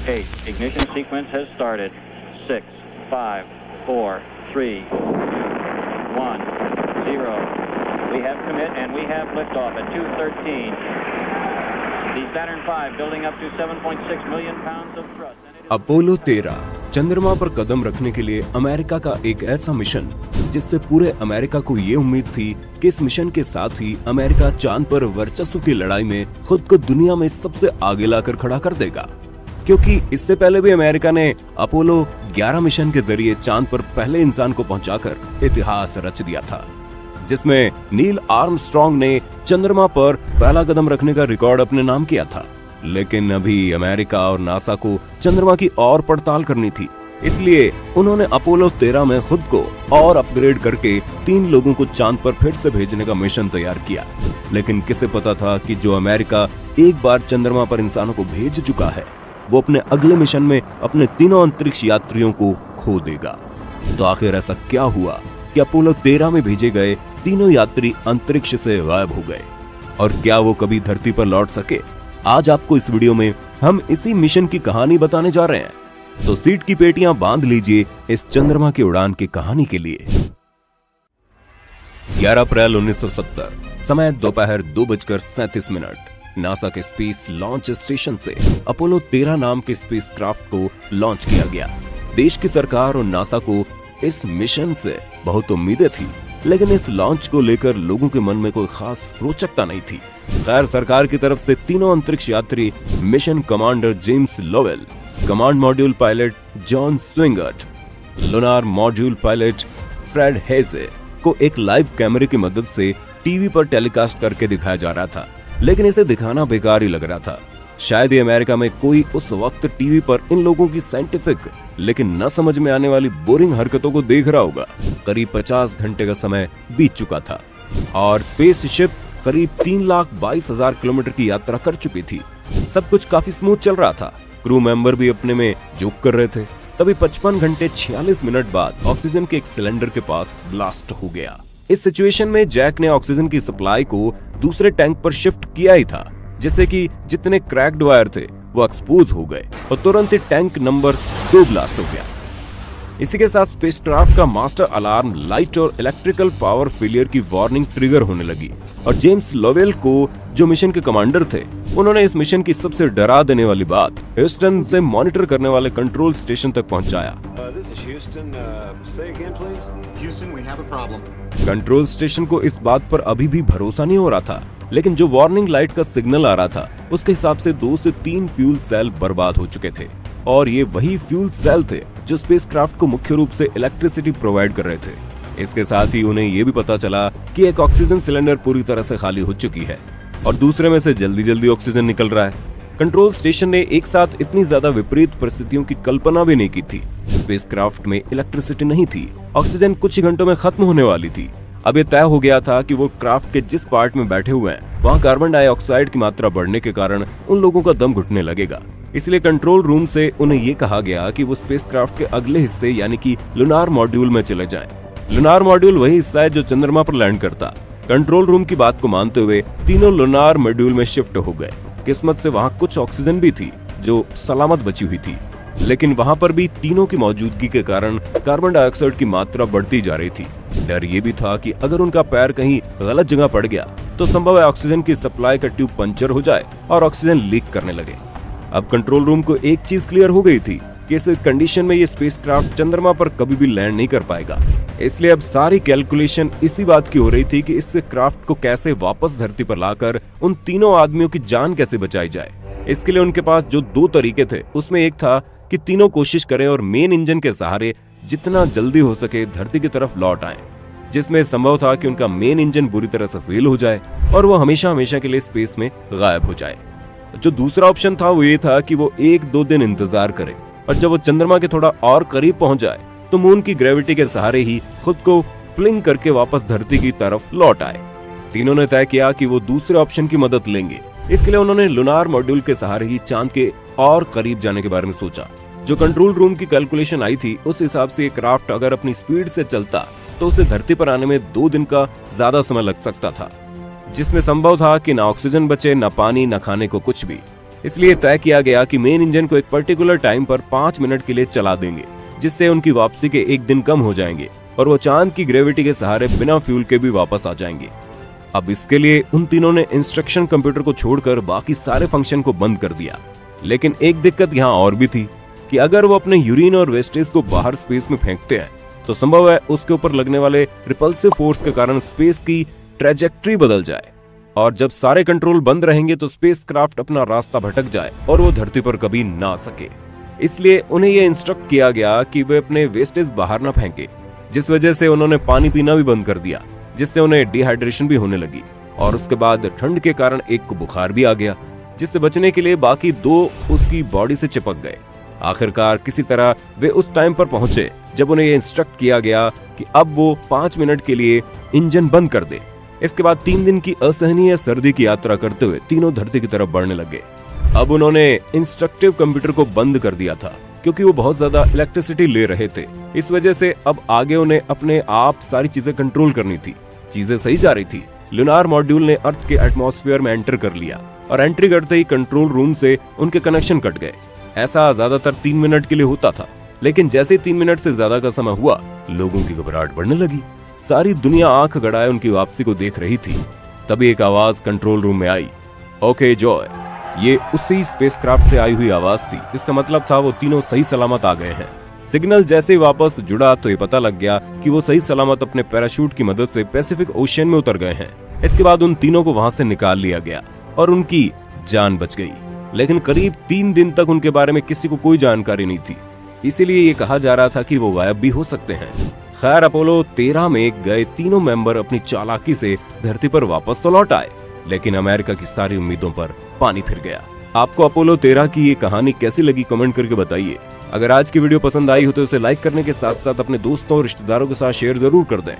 8. Ignition sequence has started. 6, 5, 4, 3, 1, 0. We have commit and we have liftoff at 2:13. The Saturn V building up to 7.6 million pounds of thrust. Apollo 13 चंद्रमा पर कदम रखने के लिए America का एक ऐसा मिशन जिससे पूरे अमेरिका को ये उम्मीद थी कि इस मिशन के साथ ही अमेरिका चांद पर वर्चस्व की लड़ाई में खुद को दुनिया में सबसे आगे लाकर खड़ा कर देगा, क्योंकि इससे पहले भी अमेरिका ने अपोलो 11 मिशन के जरिए चांद पर पहले इंसान को पहुंचाकर इतिहास रच दिया था, जिसमें नील आर्मस्ट्रॉन्ग ने चंद्रमा पर पहला कदम रखने का रिकॉर्ड अपने नाम किया था। लेकिन अभी अमेरिका और नासा को चंद्रमा की और पड़ताल करनी थी, इसलिए उन्होंने अपोलो 13 में खुद को और अपग्रेड करके 3 लोगों को चांद पर फिर से भेजने का मिशन तैयार किया। लेकिन किसे पता था कि जो अमेरिका एक बार चंद्रमा पर इंसानों को भेज चुका है, वो अपने अगले मिशन में अपने तीनों अंतरिक्ष यात्रियों को खो देगा। तो आखिर ऐसा क्या हुआ कि अपोलो 13 में भेजे गए तीनों यात्री अंतरिक्ष से गायब हो गए, और क्या वो कभी धरती पर लौट सके? आज आपको इस वीडियो में हम इसी मिशन की कहानी बताने जा रहे हैं, तो सीट की पेटियां बांध लीजिए इस चंद्रमा की उड़ान की कहानी के लिए। 11 अप्रैल 1970 समय दोपहर 2:37 नासा के स्पेस लॉन्च स्टेशन से अपोलो 13 नाम के स्पेसक्राफ्ट को लॉन्च किया गया। देश की सरकार और नासा को इस मिशन से बहुत उम्मीदें थी, लेकिन इस लॉन्च को लेकर लोगों के मन में कोई खास रोचकता नहीं थी। खैर, सरकार की तरफ से तीनों अंतरिक्ष यात्री mission commander James Lovell, command module pilot John Swigert, lunar module pilot Fred Haise को एक लाइव कैमरे की मदद से टीवी पर टेलीकास्ट करके दिखाया जा रहा था, लेकिन इसे दिखाना बेकार ही लग रहा था। शायद ही अमेरिका में कोई उस वक्त टीवी पर इन लोगों की साइंटिफिक लेकिन न समझ में आने वाली बोरिंग हरकतों को देख रहा होगा। करीब 50 घंटे का समय बीत चुका था और स्पेसशिप करीब 3,22,000 किलोमीटर की यात्रा कर चुकी थी। सब कुछ काफी स्मूथ चल रहा था, क्रू मेंबर भी अपने में जोक कर रहे थे। तभी 55 घंटे 46 मिनट बाद ऑक्सीजन के एक सिलेंडर के पास ब्लास्ट हो गया। इस सिचुएशन में जैक ने ऑक्सीजन की सप्लाई को दूसरे टैंक पर शिफ्ट किया ही था, जिससे कि जितने क्रैक्ड वायर थे वो एक्सपोज हो गए और तुरंत ही टैंक नंबर 2 ब्लास्ट हो गया। इसी के साथ स्पेसक्राफ्ट का मास्टर अलार्म लाइट और इलेक्ट्रिकल पावर फेलियर की वार्निंग ट्रिगर होने लगी, और जेम्स लोवेल को जो मिशन के कमांडर थे, उन्होंने इस मिशन की सबसे डरा देने वाली बात ह्यूस्टन से मॉनिटर करने वाले कंट्रोल स्टेशन तक पहुंचाया। कंट्रोल स्टेशन को इस बात पर अभी भी भरोसा नहीं हो रहा था, लेकिन जो वार्निंग लाइट का सिग्नल आ रहा था उसके हिसाब से 2 से 3 फ्यूल सेल बर्बाद हो चुके थे, और ये वही फ्यूल सेल थे जो स्पेसक्राफ्ट को मुख्य रूप से इलेक्ट्रिसिटी प्रोवाइड कर रहे थे। इसके साथ ही उन्हें ये भी पता चला कि एक ऑक्सीजन सिलेंडर पूरी तरह से खाली हो चुकी है और दूसरे में से जल्दी जल्दी ऑक्सीजन निकल रहा है। कंट्रोल स्टेशन ने एक साथ इतनी ज्यादा विपरीत परिस्थितियों की कल्पना भी नहीं की थी। स्पेसक्राफ्ट में इलेक्ट्रिसिटी नहीं थी, ऑक्सीजन कुछ ही घंटों में खत्म होने वाली थी। अब ये तय हो गया था कि वो क्राफ्ट के जिस पार्ट में बैठे हुए हैं वहाँ कार्बन डाइऑक्साइड की मात्रा बढ़ने के कारण उन लोगों का दम घुटने लगेगा। इसलिए कंट्रोल रूम से उन्हें ये कहा गया कि वो स्पेसक्राफ्ट के अगले हिस्से यानी कि लूनार मॉड्यूल में चले जाएं। लूनार मॉड्यूल वही हिस्सा है जो चंद्रमा पर लैंड करता। कंट्रोल रूम की बात को मानते हुए तीनों लूनार मॉड्यूल में शिफ्ट हो गए। किस्मत से वहाँ कुछ ऑक्सीजन भी थी जो सलामत बची हुई थी, लेकिन वहाँ पर भी तीनों की मौजूदगी के कारण कार्बन डाइऑक्साइड की मात्रा बढ़ती जा रही थी। डर ये भी था कि अगर उनका पैर कहीं गलत जगह पड़ गया तो संभव है ऑक्सीजन की सप्लाई का ट्यूब पंचर हो जाए और ऑक्सीजन लीक करने लगे। अब कंट्रोल रूम को एक चीज क्लियर हो गई थी कि इस कंडीशन में ये स्पेसक्राफ्ट चंद्रमा पर कभी भी लैंड नहीं कर पाएगा। इसलिए अब सारी कैलकुलेशन इसी बात की हो रही थी कि इस क्राफ्ट को कैसे वापस धरती पर लाकर उन तीनों आदमियों की जान कैसे बचाई जाए। इसके लिए उनके पास जो 2 तरीके थे, उसमें एक था कि तीनों कोशिश करें और मेन इंजन के सहारे जितना जल्दी हो सके धरती की तरफ लौट आएं, जिसमें संभव था कि उनका मेन इंजन बुरी तरह से फेल हो जाए और वो हमेशा हमेशा के लिए स्पेस में गायब हो जाए। जो दूसरा ऑप्शन था वो ये था कि वो 1-2 दिन इंतजार करे और जब वो चंद्रमा के थोड़ा और करीब पहुंच जाए तो मून की ग्रेविटी के सहारे ही खुद को फ्लिंग करके वापस धरती की तरफ लौट आए। तीनों ने तय किया कि वो दूसरे ऑप्शन की मदद लेंगे। इसके लिए उन्होंने लूनार मॉड्यूल के सहारे ही चांद के और करीब जाने के बारे में सोचा। जो कंट्रोल रूम की कैलकुलेशन आई थी उस हिसाब से क्राफ्ट अगर अपनी स्पीड से चलता तो उसे धरती पर आने में 2 दिन का ज्यादा समय लग सकता था, जिसमें संभव था कि ना ऑक्सीजन बचे, ना पानी, ना खाने को कुछ भी। इसलिए तय किया गया कि मेन इंजन को एक पर्टिकुलर टाइम पर 5 मिनट के लिए चला देंगे, जिससे उनकी वापसी के एक दिन कम हो जाएंगे और वो चांद की ग्रेविटी के सहारे बिना फ्यूल के भी वापस आ जाएंगे। अब इसके लिए उन तीनों ने इंस्ट्रक्शन कंप्यूटर को छोड़कर बाकी सारे फंक्शन को बंद कर दिया। लेकिन एक दिक्कत यहाँ और भी थी कि अगर वो अपने यूरिन और वेस्टेज को बाहर स्पेस में फेंकते हैं तो संभव है उसके ऊपर लगने वाले रिपल्सिव फोर्स के कारण स्पेस की ट्रेजेक्ट्री बदल जाए, और जब सारे कंट्रोल बंद रहेंगे तो स्पेसक्राफ्ट अपना रास्ता भटक जाए और वो धरती पर कभी ना आ सके। इसलिए उन्हें यह इंस्ट्रक्ट किया गया कि वे अपने वेस्टेज बाहर ना फेंके, जिस वजह से उन्होंने पानी पीना भी बंद कर दिया, जिससे उन्हें डिहाइड्रेशन भी होने लगी। और उसके बाद ठंड के कारण एक को बुखार भी आ गया, जिससे बचने के लिए बाकी 2 उसकी बॉडी से चिपक गए। आखिरकार किसी तरह वे उस टाइम पर पहुंचे जब उन्हें यह इंस्ट्रक्ट किया गया कि अब वो 5 मिनट के लिए इंजन बंद कर दे। इसके बाद 3 दिन की असहनीय सर्दी की यात्रा करते हुए तीनों धरती की तरफ बढ़ने लगे। अब उन्होंने इंस्ट्रक्टिव कंप्यूटर को बंद कर दिया था क्योंकि वो बहुत ज्यादा इलेक्ट्रिसिटी ले रहे थे। इस वजह से अब आगे उन्हें अपने आप सारी चीजें कंट्रोल करनी थी। चीजें सही जा रही थी। लूनार मॉड्यूल ने अर्थ के एटमॉस्फेयर में एंटर कर लिया और एंट्री करते ही कंट्रोल रूम से उनके कनेक्शन कट गए। ऐसा ज्यादातर 3 मिनट के लिए होता था, लेकिन जैसे 3 मिनट से ज्यादा का समय हुआ, लोगों की घबराहट बढ़ने लगी। सारी दुनिया आंख गड़ाए उनकी वापसी को देख रही थी। तभी एक आवाज कंट्रोल रूम में आई, ओके जॉय। ये उसी स्पेसक्राफ्ट से आई हुई आवाज थी। इसका मतलब था वो तीनों सही सलामत आ गए हैं। सिग्नल जैसे ही वापस जुड़ा तो ये पता लग गया कि वो सही सलामत अपने पैराशूट की मदद से पैसिफिक ओशियन में उतर गए हैं। इसके बाद उन तीनों को वहां से निकाल लिया गया और उनकी जान बच गई। लेकिन करीब 3 दिन तक उनके बारे में किसी को कोई जानकारी नहीं थी, इसीलिए ये कहा जा रहा था कि वो गायब भी हो सकते हैं। खैर, अपोलो 13 में गए तीनों मेंबर अपनी चालाकी से धरती पर वापस तो लौट आए, लेकिन अमेरिका की सारी उम्मीदों पर पानी फिर गया। आपको अपोलो 13 की ये कहानी कैसी लगी कमेंट करके बताइए। अगर आज की वीडियो पसंद आई हो तो इसे लाइक करने के साथ साथ अपने दोस्तों और रिश्तेदारों के साथ शेयर जरूर कर दें।